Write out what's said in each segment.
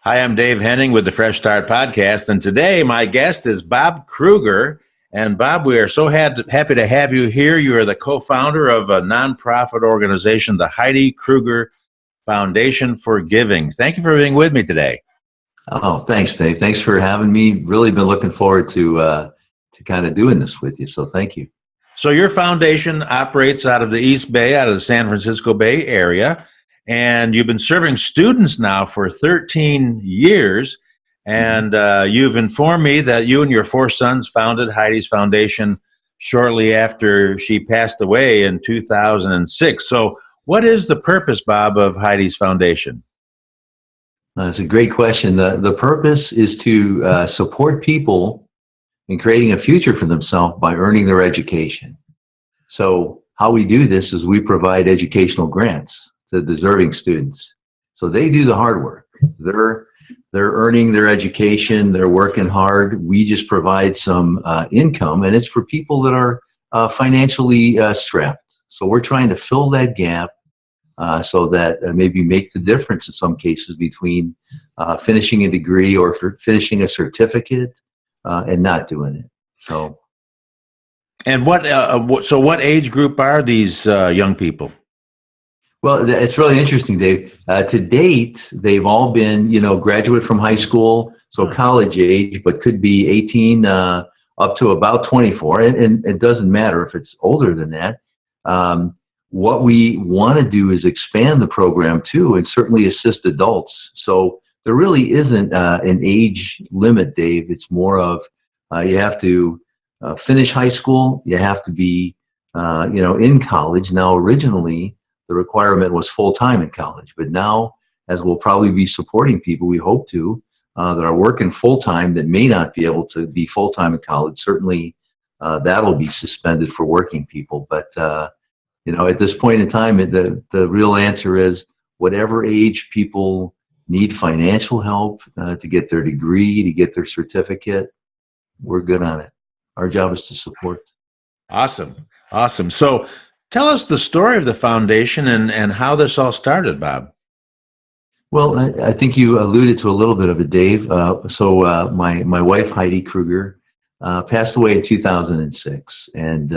Hi, I'm Dave Henning with the Fresh Start Podcast, and today my guest is Bob Krueger. And Bob, we are so happy to have you here. You are the co-founder of a nonprofit organization, the Heidi Krueger Foundation for Giving. Thank you for being with me today. Oh, thanks, Dave. Thanks for having me. Really been looking forward to kind of doing this with you. So thank you. So your foundation operates out of the East Bay, out of the San Francisco Bay Area, and you've been serving students now for 13 years. And you've informed me that you and your four sons founded Heidi's Foundation shortly after she passed away in 2006. So what is the purpose, Bob, of Heidi's Foundation? That's a great question. The purpose is to support people in creating a future for themselves by earning their education. So how we do this is we provide educational grants to deserving students. So they do the hard work. They're earning their education. They're working hard. We just provide some income, and it's for people that are financially strapped. So we're trying to fill that gap so that maybe make the difference in some cases between finishing a degree or finishing a certificate and not doing it. So, and what age group are these young people? Well, it's really interesting, Dave. To date, they've all been, graduate from high school, so college age, but could be 18 up to about 24. And it doesn't matter if it's older than that. What we want to do is expand the program too, and certainly assist adults. So there really isn't an age limit, Dave. It's more of you have to finish high school. You have to be, in college. Now, originally, the requirement was full-time in college, but now, as we'll probably be supporting people, we hope to, that are working full-time that may not be able to be full-time in college, certainly that'll be suspended for working people. But, at this point in time, the real answer is whatever age people need financial help to get their degree, to get their certificate, we're good on it. Our job is to support. Awesome. So tell us the story of the foundation and how this all started, Bob. Well, I think you alluded to a little bit of it, Dave. My wife, Heidi Krueger, passed away in 2006. And,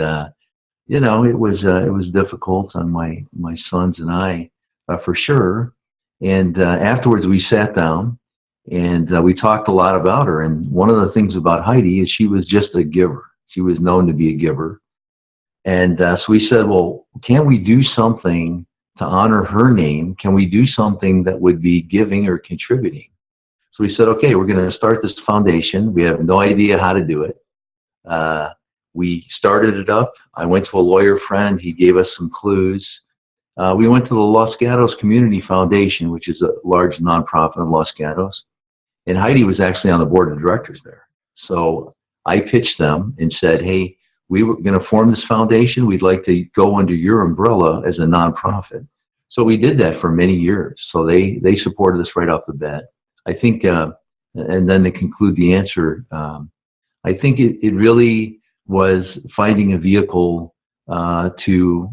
it was difficult on my sons and I, for sure. And afterwards, we sat down and we talked a lot about her. And one of the things about Heidi is she was just a giver. She was known to be a giver. And so we said, well, can we do something to honor her name? Can we do something that would be giving or contributing? So we said, okay, we're going to start this foundation. We have no idea how to do it. We started it up. I went to a lawyer friend. He gave us some clues. We went to the Los Gatos Community Foundation, which is a large nonprofit in Los Gatos. And Heidi was actually on the board of directors there. So I pitched them and said, hey, we were going to form this foundation. We'd like to go under your umbrella as a nonprofit. So we did that for many years. So they supported us right off the bat. I think, and then to conclude the answer, I think it really was finding a vehicle to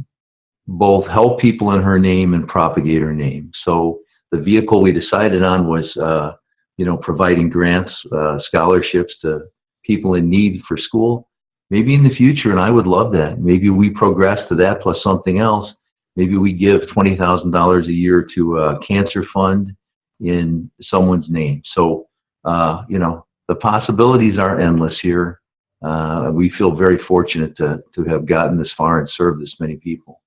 both help people in her name and propagate her name. So the vehicle we decided on was, providing grants, scholarships to people in need for school. Maybe in the future, and I would love that, maybe we progress to that plus something else. Maybe we give $20,000 a year to a cancer fund in someone's name. So, the possibilities are endless here. We feel very fortunate to have gotten this far and served this many people.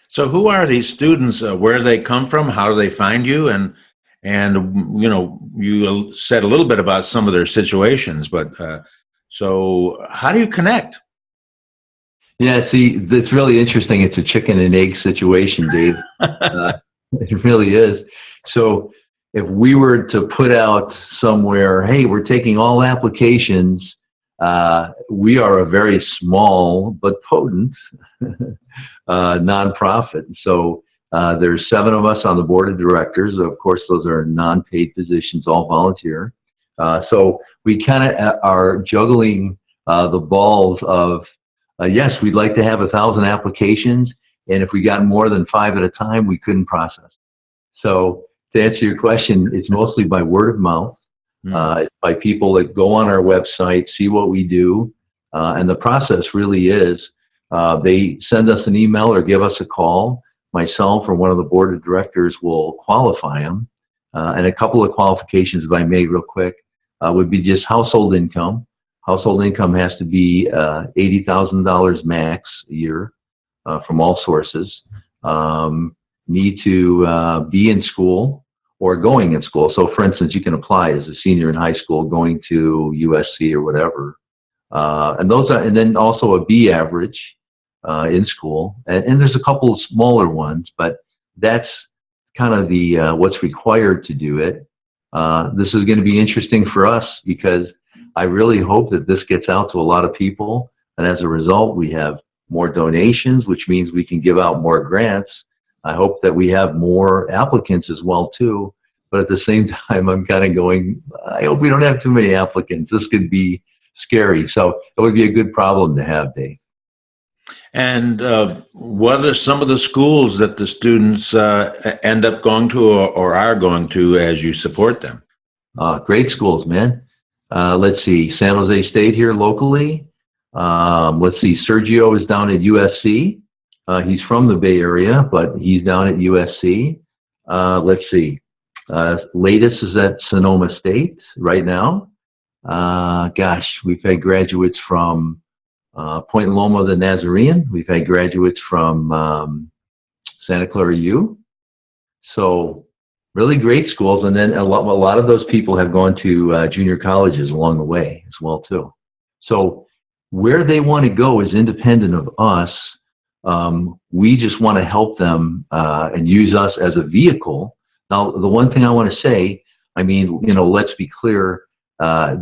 So who are these students? Where do they come from? How do they find you? And you said a little bit about some of their situations, but so how do you connect? Yeah, see, it's really interesting. It's a chicken and egg situation, Dave. It really is. So if we were to put out somewhere, hey, we're taking all applications, we are a very small but potent nonprofit. So there's 7 of us on the board of directors. Of course, those are non-paid positions, all volunteer. So we kind of are juggling the balls of, yes, we'd like to have 1,000 applications, and if we got more than 5 at a time, we couldn't process. So to answer your question, it's mostly by word of mouth, it's by people that go on our website, see what we do, and the process really is they send us an email or give us a call. Myself or one of the board of directors will qualify them. And a couple of qualifications, if I may, real quick, would be just household income. Household income has to be $80,000 max a year from all sources. Need to be in school or going in school. So, for instance, you can apply as a senior in high school, going to USC or whatever. And then also a B average in school. And there's a couple of smaller ones, but that's kind of the what's required to do it. This is going to be interesting for us because I really hope that this gets out to a lot of people, and as a result, we have more donations, which means we can give out more grants. I hope that we have more applicants as well too. But at the same time, I'm kind of going, I hope we don't have too many applicants. This could be scary. So it would be a good problem to have, Dave. And what are some of the schools that the students end up going to or are going to as you support them? Great schools, man. Let's see, San Jose State here locally. Let's see, Sergio is down at USC. He's from the Bay Area, but he's down at USC. Let's see, latest is at Sonoma State right now. Gosh, we've had graduates from Point Loma, the Nazarene. We've had graduates from Santa Clara U. So really great schools. And then a lot of those people have gone to junior colleges along the way as well too. So where they want to go is independent of us. We just want to help them and use us as a vehicle. Now, the one thing I want to say, I mean, let's be clear.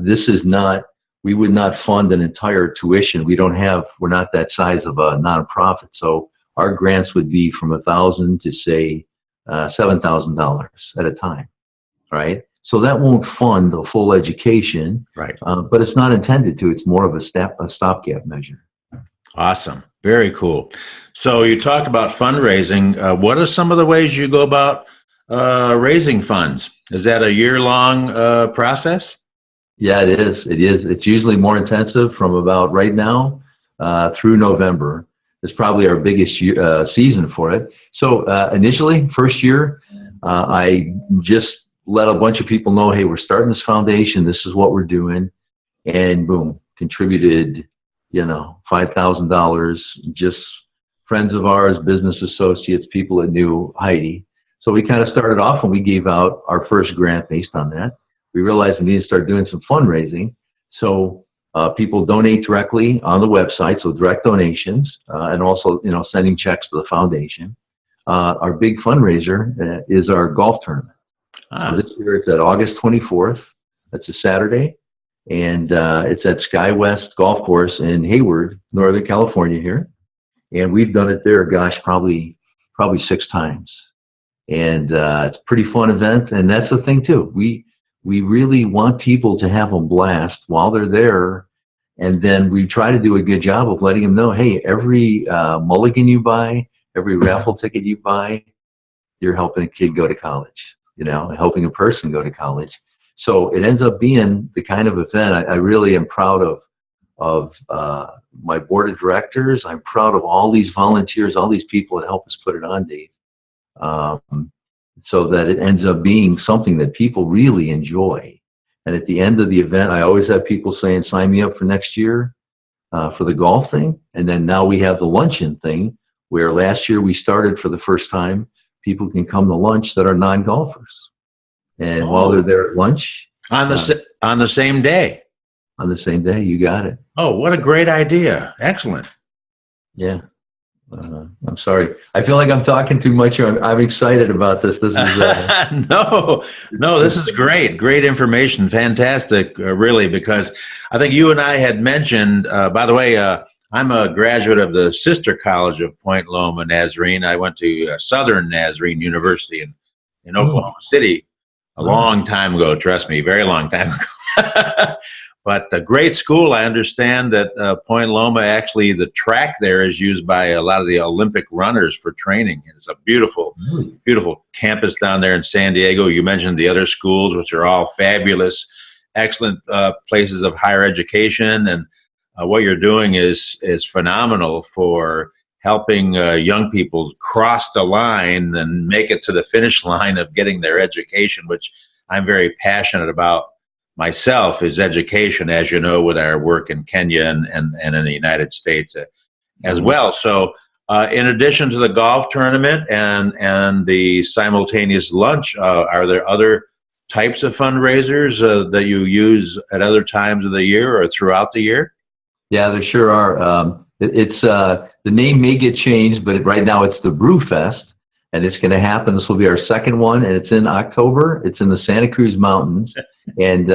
This is not, we would not fund an entire tuition. We're not that size of a nonprofit. So our grants would be from $1,000 to say $7,000 at a time, right? So that won't fund a full education, right? But it's not intended to. It's more of a stopgap measure. Awesome, very cool. So you talked about fundraising. What are some of the ways you go about raising funds? Is that a year-long process? Yeah, it is. It's usually more intensive from about right now through November. It's probably our biggest season for it. So initially, first year, I just let a bunch of people know, hey, we're starting this foundation. This is what we're doing. And boom, contributed, $5,000, just friends of ours, business associates, people that knew Heidi. So we kind of started off and we gave out our first grant based on that. We realized we needed to start doing some fundraising. So people donate directly on the website, so direct donations, and also, sending checks to the foundation. Our big fundraiser is our golf tournament. This year it's at August 24th. That's a Saturday. And it's at Sky West Golf Course in Hayward, Northern California here. And we've done it there, gosh, probably 6 times. And it's a pretty fun event. And that's the thing too. We really want people to have a blast while they're there. And then we try to do a good job of letting them know, hey, every mulligan you buy, every raffle ticket you buy, you're helping a kid go to college, helping a person go to college. So it ends up being the kind of event I really am proud of my board of directors. I'm proud of all these volunteers, all these people that help us put it on, Dave. So that it ends up being something that people really enjoy. And at the end of the event, I always have people saying, sign me up for next year for the golf thing. And then now we have the luncheon thing, where last year we started for the first time, people can come to lunch that are non-golfers. And while they're there at lunch. On the same day. On the same day, you got it. Oh, what a great idea. Excellent. Yeah. I'm sorry. I feel like I'm talking too much. I'm excited about this. This is no, this is great. Great information. Fantastic, really, because I think you and I had mentioned, by the way, I'm a graduate of the sister college of Point Loma Nazarene. I went to Southern Nazarene University in Oklahoma City a long time ago. Trust me, very long time ago. But a great school. I understand that Point Loma, actually, the track there is used by a lot of the Olympic runners for training. It's a beautiful, beautiful campus down there in San Diego. You mentioned the other schools, which are all fabulous, excellent places of higher education. And what you're doing is phenomenal for helping young people cross the line and make it to the finish line of getting their education, which I'm very passionate about myself, is education, as you know, with our work in Kenya and in the United States as well. So in addition to the golf tournament and the simultaneous lunch, are there other types of fundraisers that you use at other times of the year or throughout the year? Yeah, there sure are. It's the name may get changed, but right now it's the Brewfest, and it's going to happen. This will be our second one, and it's in October. It's in the Santa Cruz Mountains, and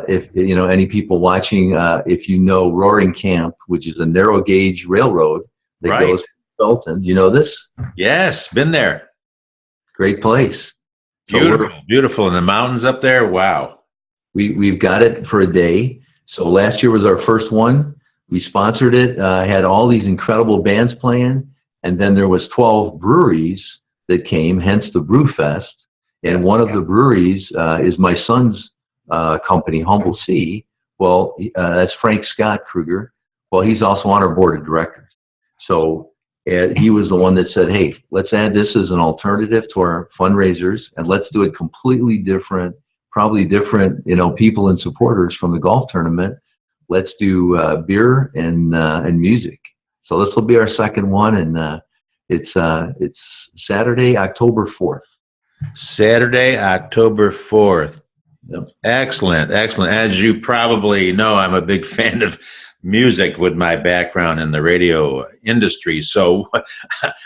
if you know any people watching, if you know Roaring Camp, which is a narrow gauge railroad that goes to Sultan, you know this? Yes, been there. Great place. Beautiful, beautiful in the mountains up there. Wow. We've got it for a day. So last year was our first one. We sponsored it, had all these incredible bands playing, and then there was 12 breweries that came, hence the Brewfest. And one of the breweries is my son's company, Humble Sea. Well, that's Frank Scott Krueger. Well, he's also on our board of directors. So he was the one that said, hey, let's add this as an alternative to our fundraisers, and let's do it completely different, probably different, people and supporters from the golf tournament. Let's do beer and music. So this will be our second one, and it's Saturday, October 4th. Saturday, October 4th. Yep. Excellent, excellent. As you probably know, I'm a big fan of music with my background in the radio industry. So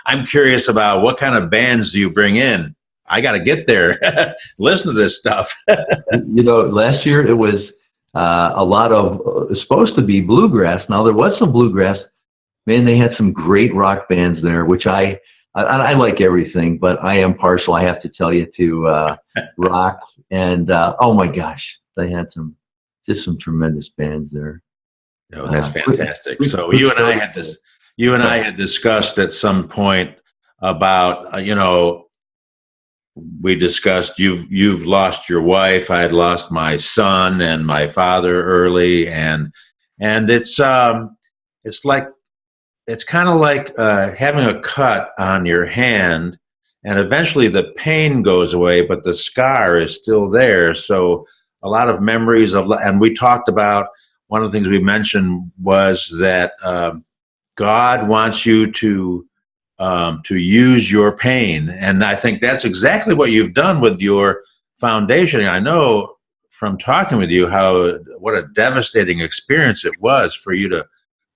I'm curious about what kind of bands do you bring in? I got to get there, listen to this stuff. Last year it was a lot of, it was supposed to be bluegrass. Now there was some bluegrass. Man, they had some great rock bands there, which I like everything, but I am partial, I have to tell you, to rock. And oh my gosh, they had some tremendous bands there. Oh, that's fantastic. So you and I had discussed at some point about, we discussed you've lost your wife. I had lost my son and my father early, and it's kind of like having a cut on your hand, and eventually the pain goes away, but the scar is still there. So a lot of memories and we talked about, one of the things we mentioned was that God wants you to use your pain. And I think that's exactly what you've done with your foundation. I know from talking with you what a devastating experience it was for you to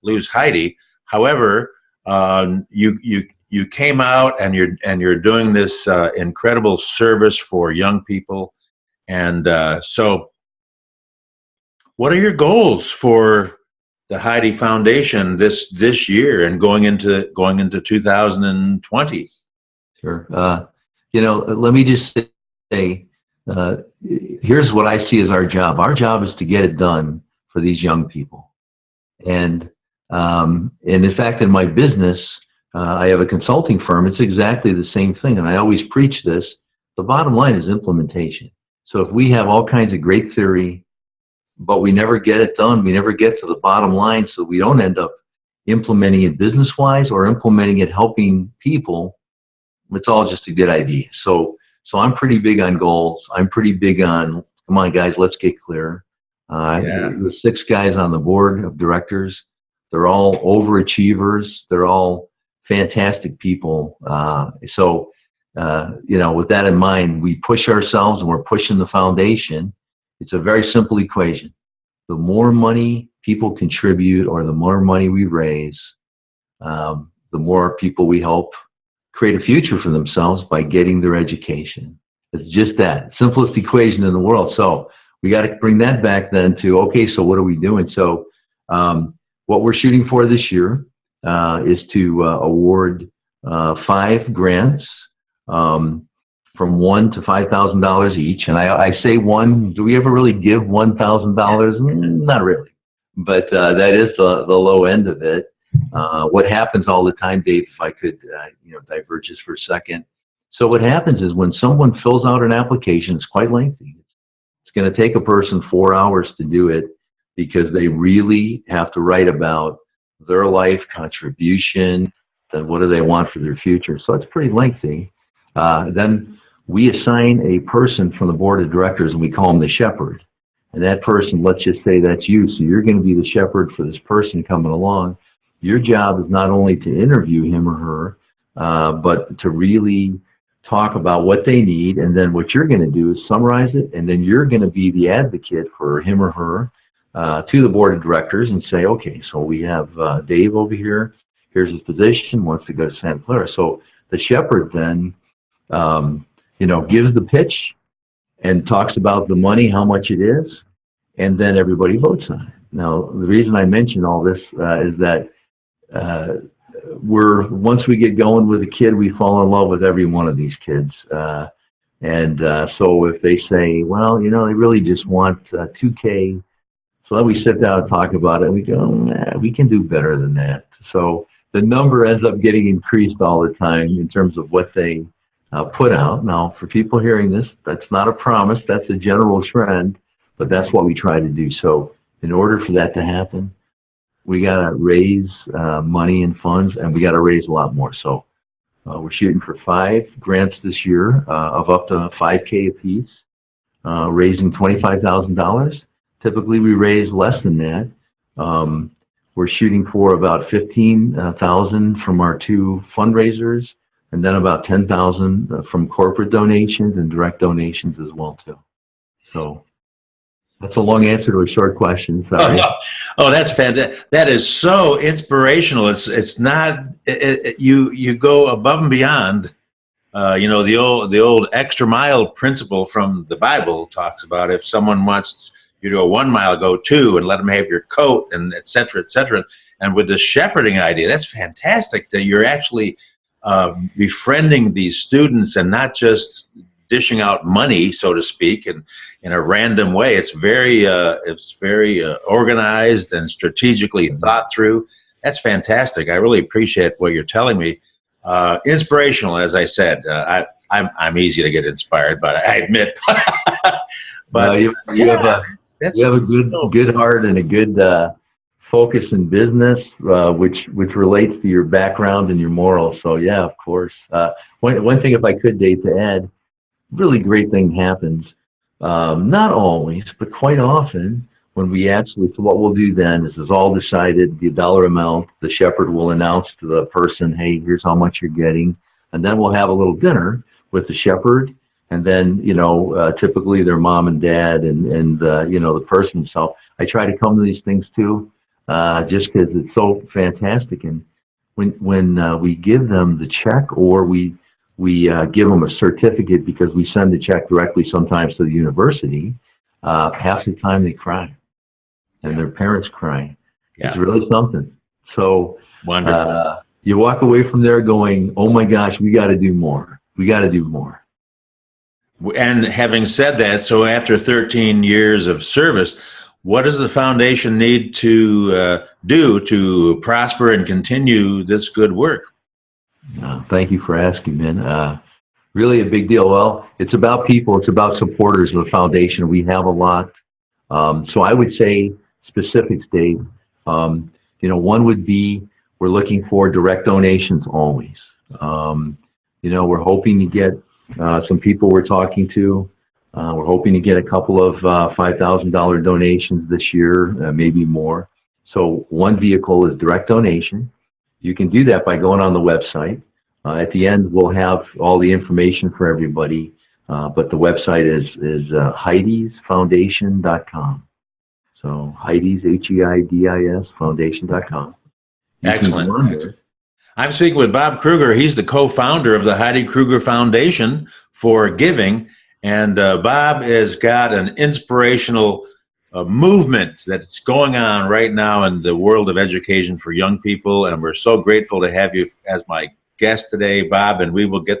lose Heidi. However, you came out and you're doing this incredible service for young people. And so what are your goals for the Heidi Foundation this year and going into 2020? Sure. Let me just say, here's what I see as our job. Our job is to get it done for these young people. And in fact, in my business, I have a consulting firm. It's exactly the same thing. And I always preach this. The bottom line is implementation. So if we have all kinds of great theory, but we never get it done, we never get to the bottom line, so we don't end up implementing it business-wise or implementing it helping people, it's all just a good idea. So I'm pretty big on goals. I'm pretty big on, come on, guys, let's get clear. There's 6 guys on the board of directors. They're all overachievers. They're all fantastic people. With that in mind, we push ourselves and we're pushing the foundation. It's a very simple equation. The more money people contribute or the more money we raise, the more people we help create a future for themselves by getting their education. It's just that. Simplest equation in the world. So we got to bring that back then to, okay, so what are we doing? So what we're shooting for this year is to award 5 grants from $1,000 to $5,000 each. And I say one. Do we ever really give $1,000? Not really, but that is the low end of it. What happens all the time, Dave, if I could, diverge just for a second. So what happens is when someone fills out an application, it's quite lengthy. It's going to take a person 4 hours to do it because they really have to write about their life contribution, then what do they want for their future. So it's pretty lengthy. Then we assign a person from the board of directors, and we call them the shepherd. And that person, let's just say that's you. So you're going to be the shepherd for this person coming along. Your job is not only to interview him or her, but to really talk about what they need. And then what you're going to do is summarize it. And then you're going to be the advocate for him or her to the board of directors and say, okay, so we have Dave over here. Here's his position, wants to go to Santa Clara. So the shepherd then, gives the pitch and talks about the money, how much it is, and then everybody votes on it. Now, the reason I mention all this is that once we get going with a kid, we fall in love with every one of these kids. So if they say, well, they really just want $2K, so then we sit down and talk about it, and we go, we can do better than that. So the number ends up getting increased all the time in terms of what they put out. Now, for people hearing this, that's not a promise. That's a general trend, but that's what we try to do. So in order for that to happen, we got to raise money and funds, and we got to raise a lot more. So we're shooting for 5 grants this year of up to $5K apiece, raising $25,000. Typically, we raise less than that. We're shooting for about $15,000 from our 2 fundraisers, and then about $10,000 from corporate donations and direct donations as well too. So that's a long answer to a short question. Sorry. Oh, that's fantastic. That is so inspirational. It's not you go above and beyond. The old extra mile principle from the Bible talks about if someone wants you to go 1 mile, go 2, and let them have your coat, and et cetera, et cetera. And with the shepherding idea, that's fantastic that you're actually befriending these students and not just dishing out money, so to speak, and in a random way. It's very organized and strategically thought through. That's fantastic. I really appreciate what you're telling me. Inspirational, as I said. I'm easy to get inspired, but I admit. But you have a good heart and a good focus in business, which relates to your background and your morals. So yeah, of course. One thing, if I could, Dave, to add, really great thing happens. Not always, but quite often when we actually. So what we'll do then is all decided. The dollar amount. The shepherd will announce to the person, "Hey, here's how much you're getting," and then we'll have a little dinner with the shepherd. And then, typically their mom and dad and the person. So I try to come to these things too, just because it's so fantastic. And when we give them the check, or we give them a certificate, because we send the check directly sometimes to the university, half the time they cry, and their parents cry. Yeah. It's really something. So wonderful. You walk away from there going, "Oh my gosh, we got to do more. We got to do more." And having said that, so after 13 years of service, what does the foundation need to do to prosper and continue this good work? Thank you for asking, man. Really a big deal. Well, it's about people. It's about supporters of the foundation. We have a lot. So I would say specifics, Dave. One would be we're looking for direct donations always. We're hoping to get some people we're talking to. We're hoping to get a couple of $5,000 donations this year, maybe more. So one vehicle is direct donation. You can do that by going on the website. At the end, we'll have all the information for everybody, but the website is Heidi'sFoundation.com. So Heidi's, HEIDIS, Foundation.com. Excellent. I'm speaking with Bob Krueger. He's the co-founder of the Heidi Krueger Foundation for Giving. And Bob has got an inspirational movement that's going on right now in the world of education for young people. And we're so grateful to have you as my guest today, Bob. And we will get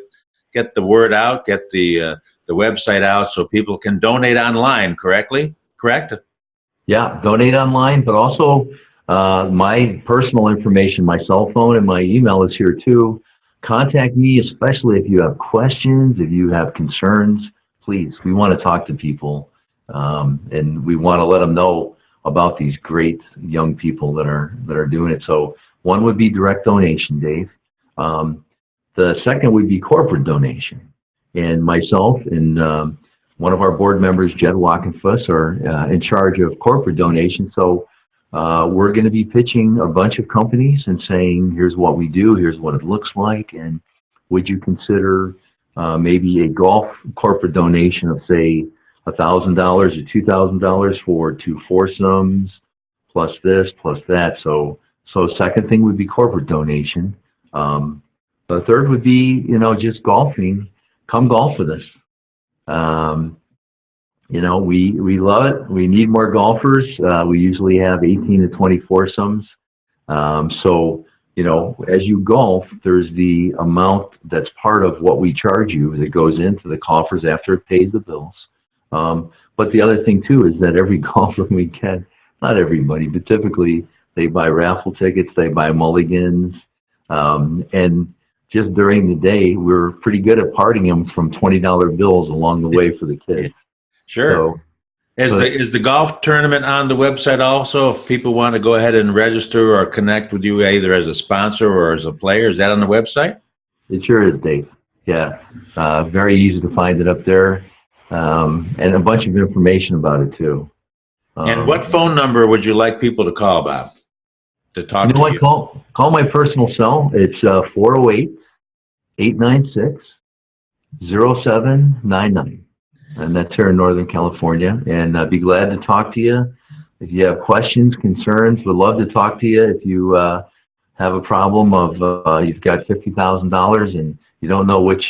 get the word out, get the website out so people can donate online, correct? Yeah, donate online, but also my personal information, my cell phone and my email is here too. Contact me, especially if you have questions, if you have concerns. Please, we want to talk to people, and we want to let them know about these great young people that are doing it. So one would be direct donation, Dave. The second would be corporate donation, and myself and one of our board members, Jed Walkenfuss, are in charge of corporate donation. So we're going to be pitching a bunch of companies and saying, here's what we do, here's what it looks like, and would you consider maybe a golf corporate donation of, say, $1,000 or $2,000 for 2 foursomes, plus this, plus that. So second thing would be corporate donation. The third would be, just golfing. Come golf with us. We love it. We need more golfers. We usually have 18 to 20 foursomes. As you golf, there's the amount that's part of what we charge you that goes into the coffers after it pays the bills. But the other thing too is that every golfer we get, not everybody, but typically they buy raffle tickets, they buy mulligans, and just during the day, we're pretty good at parting them from $20 bills along the way for the kids. Sure. Is the golf tournament on the website also? If people want to go ahead and register or connect with you either as a sponsor or as a player, is that on the website? It sure is, Dave. Yeah. Very easy to find it up there. And a bunch of information about it too. And what phone number would you like people to call, Bob, to talk to you? Call my personal cell. It's 408-896-0799. And that's here in Northern California. And I'd be glad to talk to you. If you have questions, concerns, we'd love to talk to you. If you have a problem of you've got $50,000 and you don't know which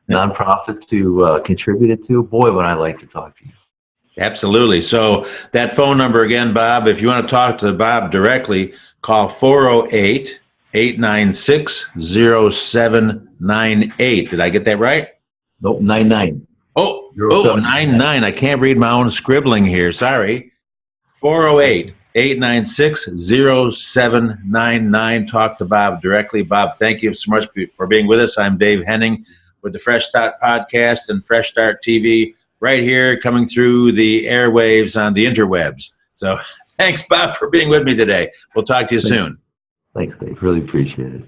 nonprofit to contribute it to, boy, would I like to talk to you. Absolutely. So that phone number again, Bob, if you want to talk to Bob directly, call 408-896-0798. Did I get that right? Nope, 99. Oh, 99. I can't read my own scribbling here. Sorry. 408-896-0799. Talk to Bob directly. Bob, thank you so much for being with us. I'm Dave Henning with the Fresh Start Podcast and Fresh Start TV right here coming through the airwaves on the interwebs. So thanks, Bob, for being with me today. We'll talk to you soon. Thanks, Dave. Really appreciate it.